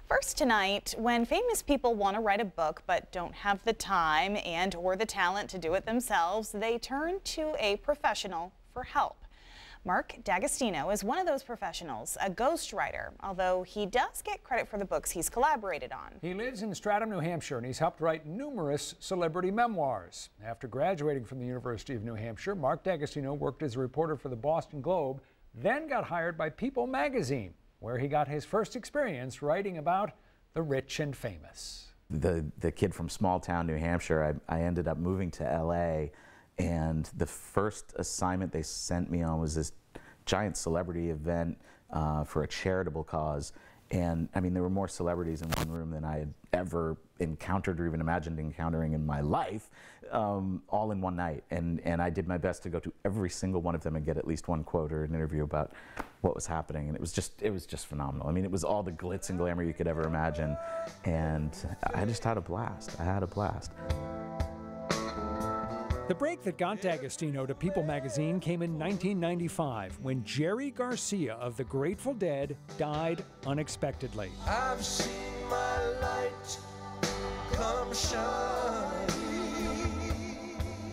First tonight, when famous people want to write a book but don't have the time and/or the talent to do it themselves, they turn to a professional for help. Mark Dagostino is one of those professionals, a ghostwriter, although he does get credit for the books he's collaborated on. He lives in Stratham, New Hampshire, and he's helped write numerous celebrity memoirs. After graduating from the University of New Hampshire, Mark Dagostino worked as a reporter for the Boston Globe, then got hired by People magazine, where he got his first experience writing about the rich and famous. The kid from small town New Hampshire, I ended up moving to LA, and the first assignment they sent me on was this giant celebrity event for a charitable cause. And I mean, there were more celebrities in one room than I had ever encountered or even imagined encountering in my life, all in one night. And I did my best to go to every single one of them and get at least one quote or an interview about what was happening. And it was just phenomenal. I mean, it was all the glitz and glamour you could ever imagine. And I just had a blast. I had a blast. The break that got Dagostino to People magazine came in 1995 when Jerry Garcia of the Grateful Dead died unexpectedly. I've seen my light come shining.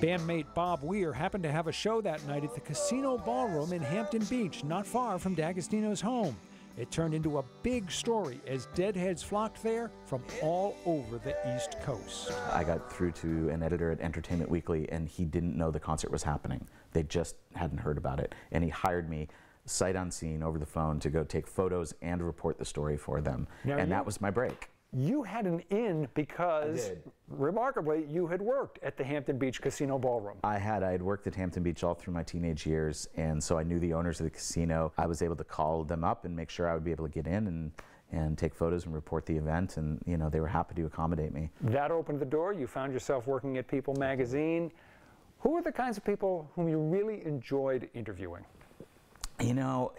Bandmate Bob Weir happened to have a show that night at the Casino Ballroom in Hampton Beach, not far from Dagostino's home. It turned into a big story as Deadheads flocked there from all over the East Coast. I got through to an editor at Entertainment Weekly, and he didn't know the concert was happening. They just hadn't heard about it. And he hired me sight unseen over the phone to go take photos and report the story for them. And that was my break. You had an in because, remarkably, you had worked at the Hampton Beach Casino Ballroom. I had worked at Hampton Beach all through my teenage years, and so I knew the owners of the casino. I was able to call them up and make sure I would be able to get in and take photos and report the event, and you know, they were happy to accommodate me. That opened the door. You found yourself working at People magazine. Who are the kinds of people whom you really enjoyed interviewing? You know,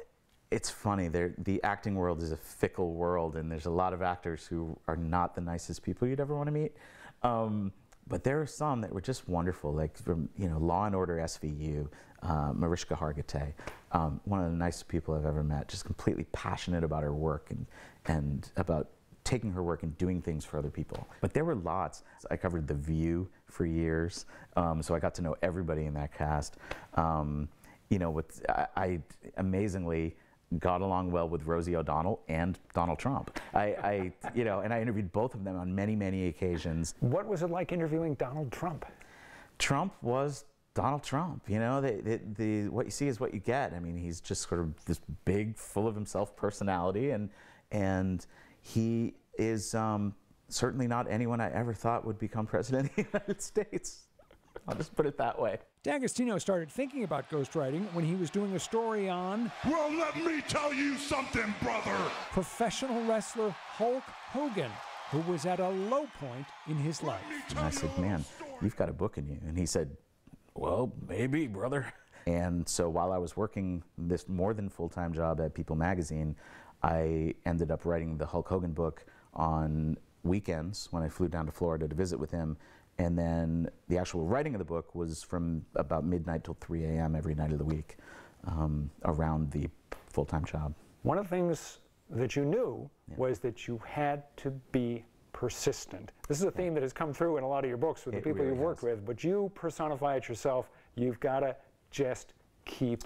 it's funny, the acting world is a fickle world, and there's a lot of actors who are not the nicest people you'd ever want to meet. But there are some that were just wonderful, like from, you know, Law and Order SVU, Mariska Hargitay, one of the nicest people I've ever met, just completely passionate about her work and about taking her work and doing things for other people. But there were lots. I covered The View for years, so I got to know everybody in that cast. You know, I amazingly got along well with Rosie O'Donnell and Donald Trump. You know, and I interviewed both of them on many, many occasions. What was it like interviewing Donald Trump? Trump was Donald Trump. You know, what you see is what you get. I mean, he's just sort of this big, full of himself personality, and he is certainly not anyone I ever thought would become president of the United States. I'll just put it that way. D'Agostino started thinking about ghostwriting when he was doing a story on... Well, let me tell you something, brother! ...professional wrestler Hulk Hogan, who was at a low point in his life. And I said, man, you've got a book in you. And he said, well, maybe, brother. And so while I was working this more than full-time job at People magazine, I ended up writing the Hulk Hogan book on weekends when I flew down to Florida to visit with him. And then the actual writing of the book was from about midnight till 3 a.m. every night of the week, around the full-time job. One of the things that you knew was that you had to be persistent. This is a theme that has come through in a lot of your books with the people you've worked with, but you personify it yourself. You've got to just keep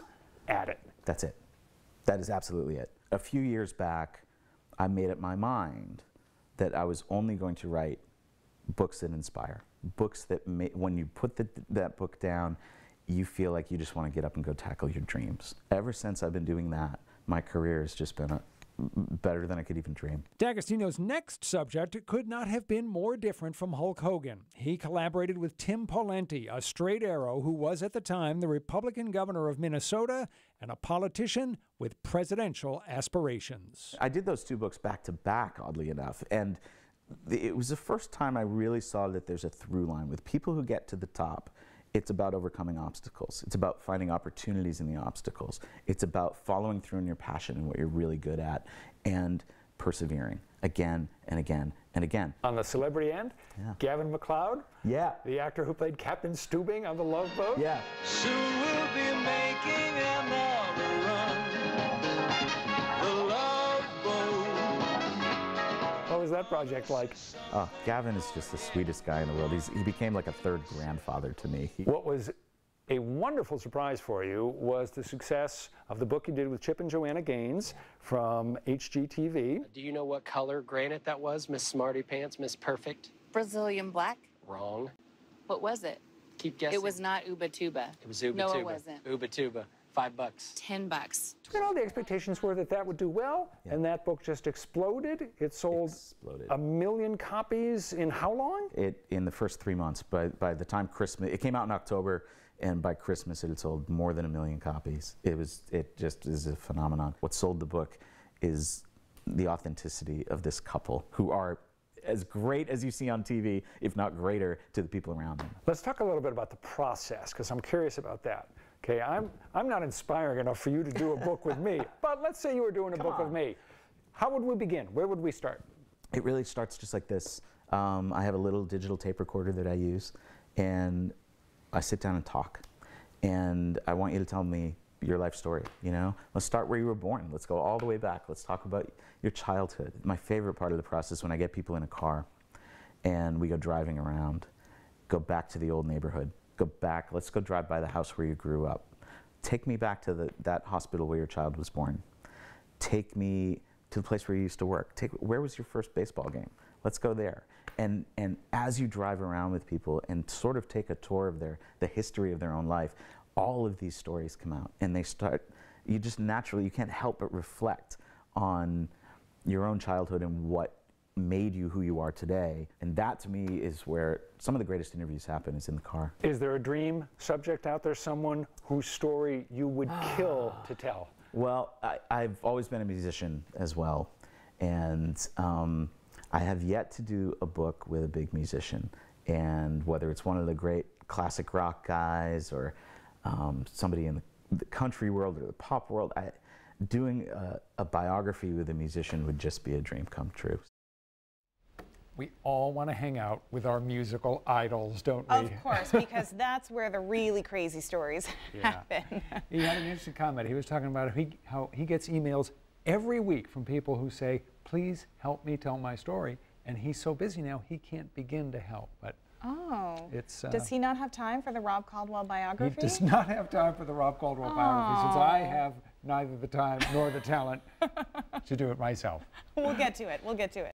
at it. That's it. That is absolutely it. A few years back, I made up my mind that I was only going to write books that inspire. Books that, when you put that book down, you feel like you just want to get up and go tackle your dreams. Ever since I've been doing that, my career has just been better than I could even dream. Dagostino's next subject could not have been more different from Hulk Hogan. He collaborated with Tim Pawlenty, a straight arrow who was at the time the Republican governor of Minnesota and a politician with presidential aspirations. I did those two books back to back, oddly enough, and it was the first time I really saw that there's a through line. With people who get to the top, it's about overcoming obstacles. It's about finding opportunities in the obstacles. It's about following through on your passion and what you're really good at and persevering again and again and again. On the celebrity end, Gavin MacLeod, the actor who played Captain Stubing on The Love Boat. Soon we'll be making another run. The Love Boat. What was that project like? Oh, Gavin is just the sweetest guy in the world. He became like a third grandfather to me. What was a wonderful surprise for you was the success of the book you did with Chip and Joanna Gaines from HGTV. Do you know what color granite that was, Miss Smarty Pants, Miss Perfect? Brazilian black? Wrong. What was it? Keep guessing. It was not Uba Tuba. It was Uba No, Tuba. it wasn't. Uba Tuba. $5. $10. You know, the expectations were that that would do well, and that book just exploded. It sold 1 million copies in how long? In the first 3 months. By the time Christmas, it came out in October, and by Christmas it had sold more than 1 million copies. It just is a phenomenon. What sold the book is the authenticity of this couple, who are as great as you see on TV, if not greater, to the people around them. Let's talk a little bit about the process, because I'm curious about that. Okay, I'm not inspiring enough for you to do a book with me, but let's say you were doing a book with me. How would we begin? Where would we start? It really starts just like this. I have a little digital tape recorder that I use, and I sit down and talk. And I want you to tell me your life story, you know? Let's start where you were born. Let's go all the way back. Let's talk about your childhood. My favorite part of the process when I get people in a car and we go driving around, go back to the old neighborhood, go back, let's go drive by the house where you grew up. Take me back to that hospital where your child was born. Take me to the place where you used to work. Where was your first baseball game? Let's go there. And as you drive around with people and sort of take a tour of the history of their own life, all of these stories come out, and they start, you just naturally, you can't help but reflect on your own childhood and what made you who you are today. And that to me is where some of the greatest interviews happen, is in the car. Is there a dream subject out there, someone whose story you would kill to tell? Well, I've always been a musician as well, and I have yet to do a book with a big musician. And whether it's one of the great classic rock guys or somebody in the country world or the pop world, doing a biography with a musician would just be a dream come true. We all want to hang out with our musical idols, don't we? Of course, because that's where the really crazy stories happen. He had an interesting comment. He was talking about how he gets emails every week from people who say, please help me tell my story. And he's so busy now, he can't begin to help. But does he not have time for the Rob Caldwell biography? He does not have time for the Rob Caldwell biography, since I have neither the time nor the talent to do it myself. We'll get to it. We'll get to it.